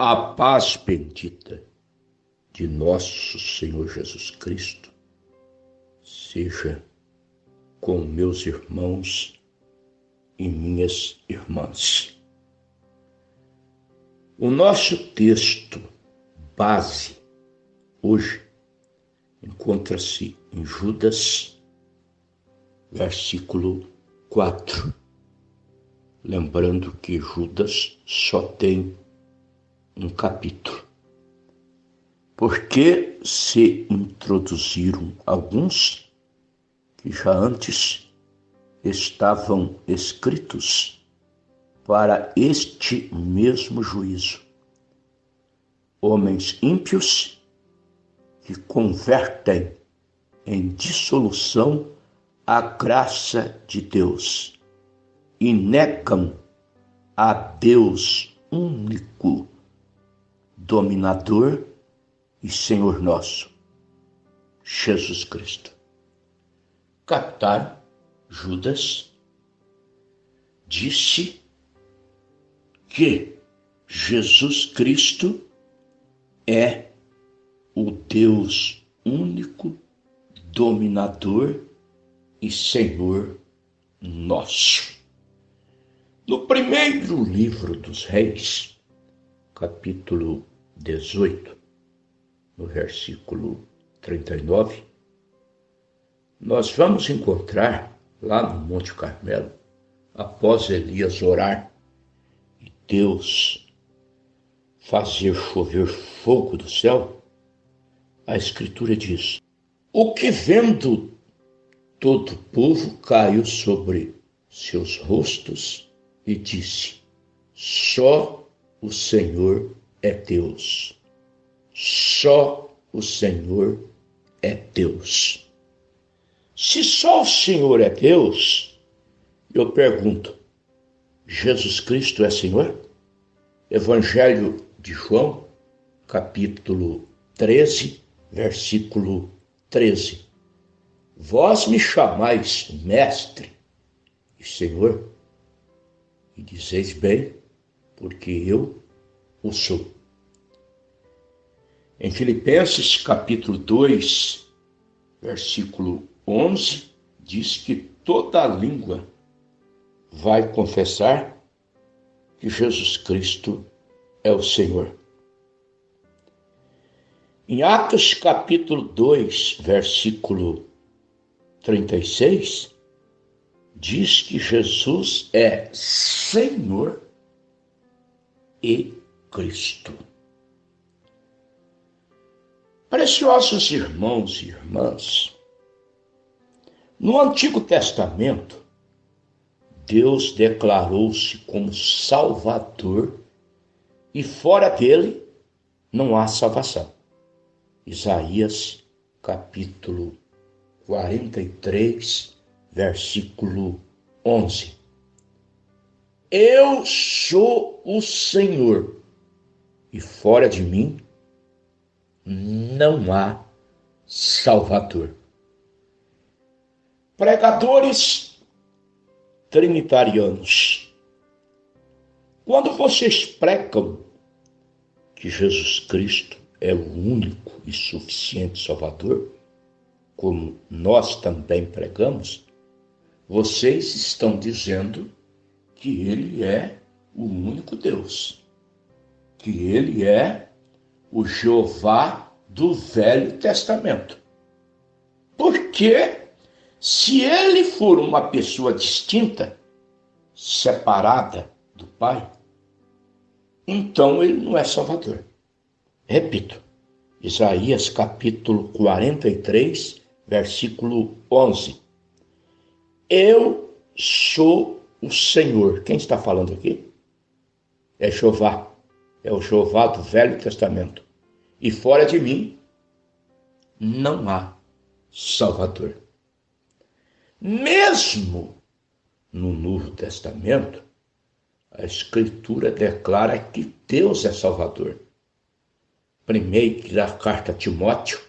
A paz bendita de nosso Senhor Jesus Cristo seja com meus irmãos e minhas irmãs. O nosso texto base hoje encontra-se em Judas, versículo 4. Lembrando que Judas só tem um capítulo. Porque se introduziram alguns que já antes estavam escritos para este mesmo juízo. Homens ímpios que convertem em dissolução a graça de Deus e negam a Deus único, dominador e Senhor nosso, Jesus Cristo. Captaram? Judas disse que Jesus Cristo é o Deus único, dominador e Senhor nosso. No primeiro livro dos Reis, capítulo 18, no versículo 39, nós vamos encontrar lá no Monte Carmelo, após Elias orar e Deus fazer chover fogo do céu, a Escritura diz: o que vendo todo o povo caiu sobre seus rostos e disse: só o Senhor é Deus. Só o Senhor é Deus. Se só o Senhor é Deus, eu pergunto, Jesus Cristo é Senhor? Evangelho de João, capítulo 13, versículo 13. Vós me chamais mestre e Senhor, e dizeis bem, porque eu o sou. Em Filipenses, capítulo 2, versículo 11, diz que toda língua vai confessar que Jesus Cristo é o Senhor. Em Atos, capítulo 2, versículo 36, diz que Jesus é Senhor e Cristo. Preciosos irmãos e irmãs, no Antigo Testamento, Deus declarou-se como Salvador e fora dele não há salvação. Isaías, capítulo 43, versículo 11. Eu sou o Senhor e fora de mim não há Salvador. Pregadores trinitarianos, quando vocês pregam que Jesus Cristo é o único e suficiente Salvador, como nós também pregamos, vocês estão dizendo que Ele é o único Deus, que Ele é o Jeová do Velho Testamento. Porque se Ele for uma pessoa distinta, separada do Pai, então Ele não é Salvador. Repito, Isaías capítulo 43, versículo 11. Eu sou o Senhor. Quem está falando aqui? É Jeová. É o Jeová do Velho Testamento. E fora de mim, não há Salvador. Mesmo no Novo Testamento, a Escritura declara que Deus é Salvador. Primeira carta a Timóteo,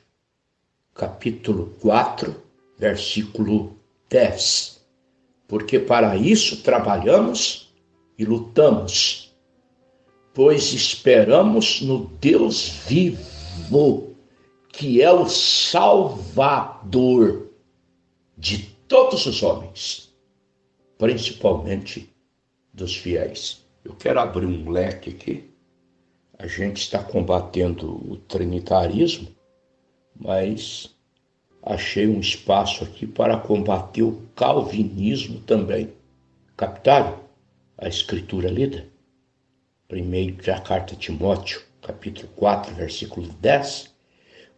capítulo 4, versículo 10. Porque para isso trabalhamos e lutamos, pois esperamos no Deus vivo, que é o Salvador de todos os homens, principalmente dos fiéis. Eu quero abrir um leque aqui. A gente está combatendo o trinitarismo, mas achei um espaço aqui para combater o calvinismo também. Captaram a escritura lida? Primeiro da carta a Timóteo, capítulo 4, versículo 10.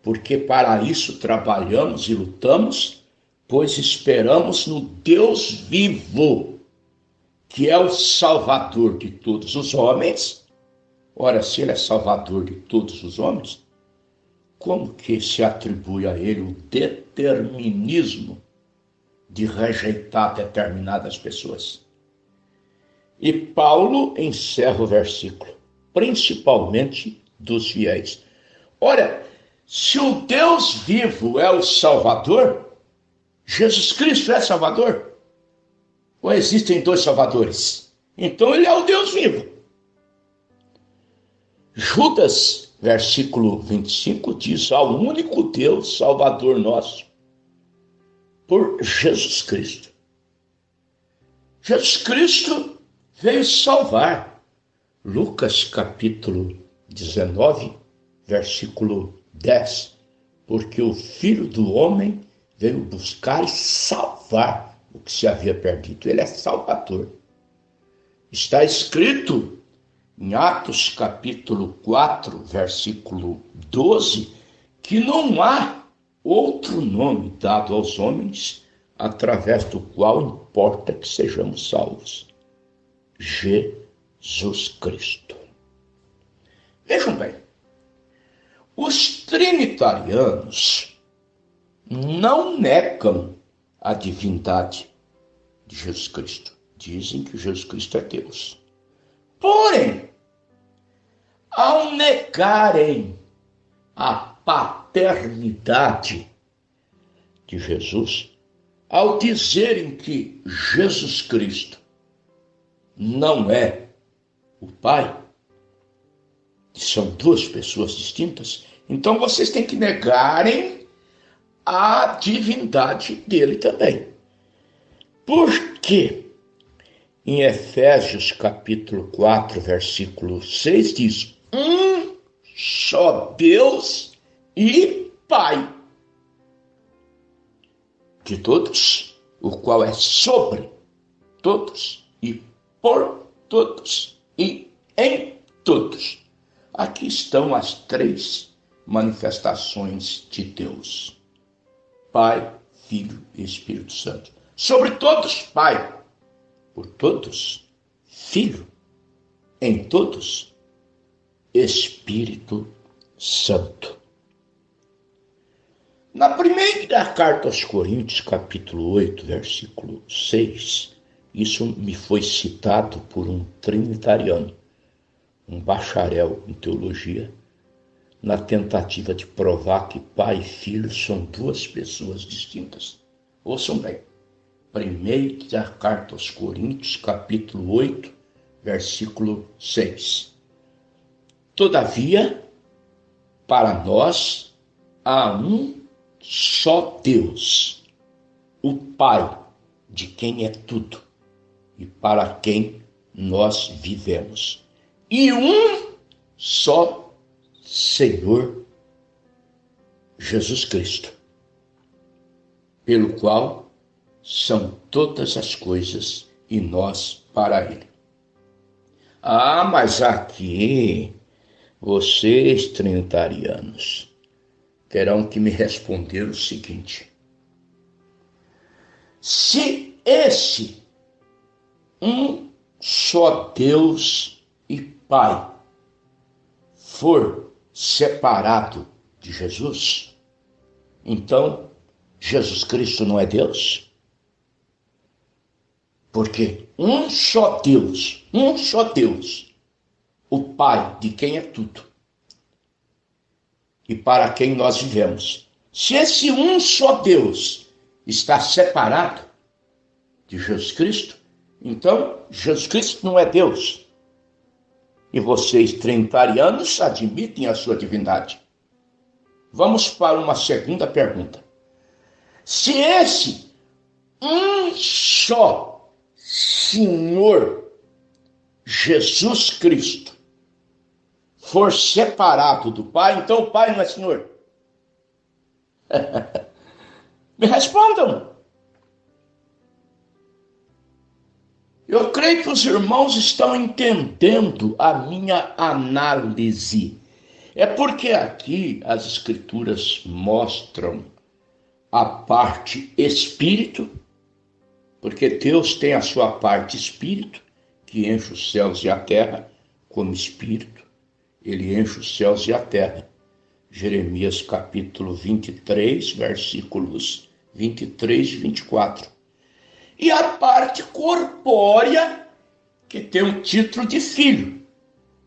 Porque para isso trabalhamos e lutamos, pois esperamos no Deus vivo, que é o Salvador de todos os homens. Ora, se ele é Salvador de todos os homens, como que se atribui a ele o determinismo de rejeitar determinadas pessoas? E Paulo encerra o versículo, principalmente dos fiéis. Ora, se o Deus vivo é o Salvador, Jesus Cristo é Salvador? Ou existem dois Salvadores? Então ele é o Deus vivo. Judas, versículo 25, diz: ao único Deus, Salvador nosso, por Jesus Cristo. Jesus Cristo veio salvar. Lucas, capítulo 19, versículo 10. Porque o Filho do Homem veio buscar e salvar o que se havia perdido. Ele é Salvador. Está escrito em Atos capítulo 4, versículo 12, que não há outro nome dado aos homens através do qual importa que sejamos salvos. Jesus Cristo. Vejam bem, os trinitarianos não negam a divindade de Jesus Cristo. Dizem que Jesus Cristo é Deus. Porém, ao negarem a paternidade de Jesus, ao dizerem que Jesus Cristo não é o Pai, que são duas pessoas distintas, então vocês têm que negarem a divindade dele também. Por quê? Em Efésios capítulo 4, versículo 6, diz: um só Deus e Pai de todos, o qual é sobre todos e por todos e em todos. Aqui estão as três manifestações de Deus: Pai, Filho e Espírito Santo. Sobre todos, Pai. Por todos, Filho. Em todos, Espírito Santo. Na primeira carta aos Coríntios, capítulo 8, versículo 6, isso me foi citado por um trinitariano, um bacharel em teologia, na tentativa de provar que Pai e Filho são duas pessoas distintas. Ouçam bem. Primeira carta aos Coríntios, capítulo 8, versículo 6. Todavia, para nós há um só Deus, o Pai, de quem é tudo e para quem nós vivemos, e um só Senhor, Jesus Cristo, pelo qual são todas as coisas e nós para ele. Ah, mas aqui vocês trinitarianos terão que me responder o seguinte: se esse um só Deus e Pai for separado de Jesus, então Jesus Cristo não é Deus? Porque um só Deus, o Pai, de quem é tudo e para quem nós vivemos. Se esse um só Deus está separado de Jesus Cristo, então Jesus Cristo não é Deus. E vocês, trinitarianos, admitem a sua divindade. Vamos para uma segunda pergunta. Se esse um só Senhor Jesus Cristo for separado do Pai, então o Pai não é Senhor? Me respondam. Eu creio que os irmãos estão entendendo a minha análise. É porque aqui as Escrituras mostram a parte espírito, porque Deus tem a sua parte espírito, que enche os céus e a terra como espírito. Ele enche os céus e a terra. Jeremias capítulo 23, versículos 23 e 24. E a parte corpórea, que tem o título de filho,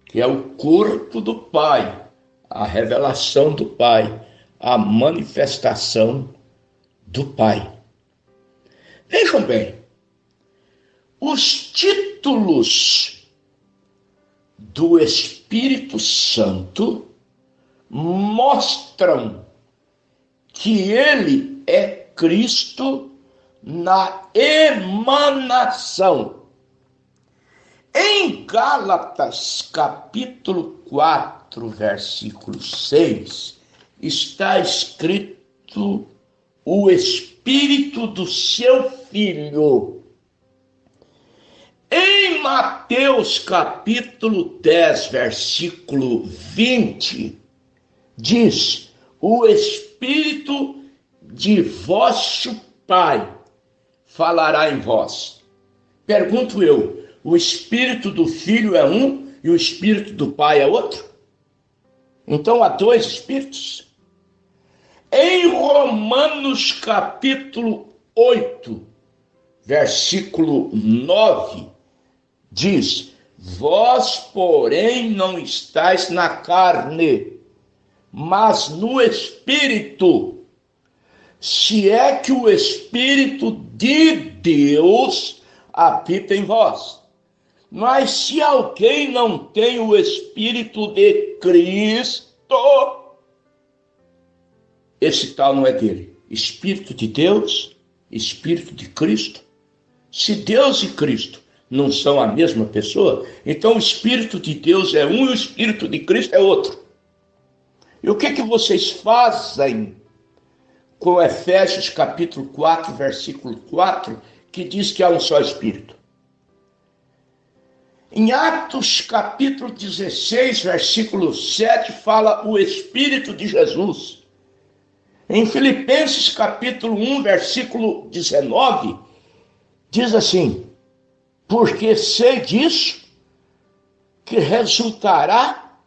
que é o corpo do Pai, a revelação do Pai, a manifestação do Pai. Vejam bem, os títulos do Espírito Santo mostram que ele é Cristo na emanação. Em Gálatas, capítulo 4, versículo 6, está escrito o Espírito do seu Filho. Em Mateus, capítulo 10, versículo 20, diz: o Espírito de vosso Pai falará em vós. Pergunto eu, o Espírito do Filho é um e o Espírito do Pai é outro? Então há dois Espíritos? Em Romanos capítulo 8, versículo 9, diz: vós, porém, não estáis na carne, mas no Espírito, se é que o Espírito de Deus habita em vós. Mas se alguém não tem o Espírito de Cristo, esse tal não é dele. Espírito de Deus, Espírito de Cristo. Se Deus e Cristo não são a mesma pessoa, então o Espírito de Deus é um e o Espírito de Cristo é outro. E o que vocês fazem com Efésios capítulo 4, versículo 4, que diz que há um só Espírito? Em Atos capítulo 16, versículo 7, fala o Espírito de Jesus. Em Filipenses capítulo 1, versículo 19, diz assim: porque sei disso, que resultará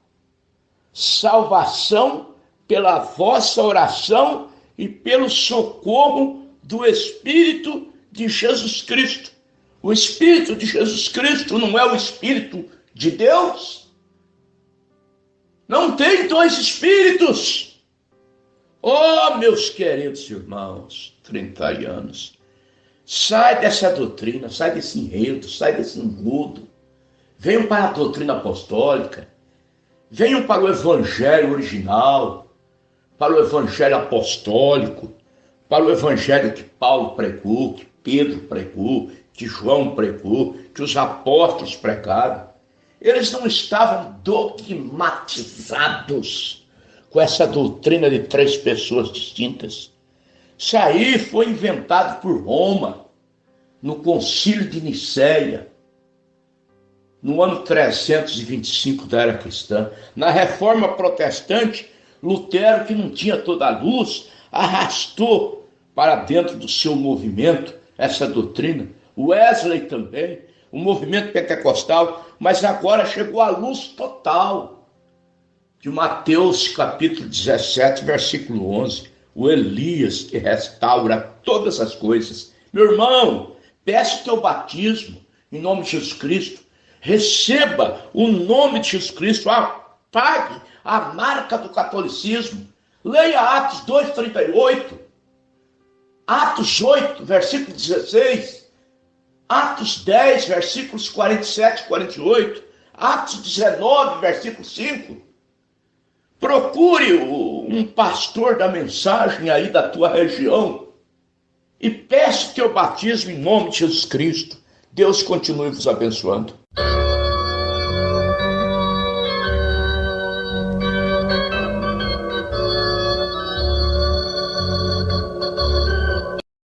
salvação pela vossa oração e pelo socorro do Espírito de Jesus Cristo. O Espírito de Jesus Cristo não é o Espírito de Deus? Não tem dois Espíritos. Oh, meus queridos irmãos trinitarianos, sai dessa doutrina, sai desse enredo, sai desse engodo. Venham para a doutrina apostólica, venham para o Evangelho original, para o Evangelho apostólico, para o Evangelho que Paulo pregou, que Pedro pregou, que João pregou, que os apóstolos pregaram. Eles não estavam dogmatizados com essa doutrina de três pessoas distintas. Isso aí foi inventado por Roma, no Concílio de Nicéia, no ano 325 da era cristã. Na Reforma Protestante, Lutero, que não tinha toda a luz, arrastou para dentro do seu movimento essa doutrina. Wesley também, o movimento pentecostal, mas agora chegou à luz total de Mateus capítulo 17, versículo 11. O Elias que restaura todas as coisas. Meu irmão, peça o teu batismo em nome de Jesus Cristo. Receba o nome de Jesus Cristo. Apague a marca do catolicismo. Leia Atos 2:38. Atos 8, versículo 16. Atos 10, versículos 47 e 48. Atos 19, versículo 5. Procure um pastor da mensagem aí da tua região e peça o teu batismo em nome de Jesus Cristo. Deus continue vos abençoando.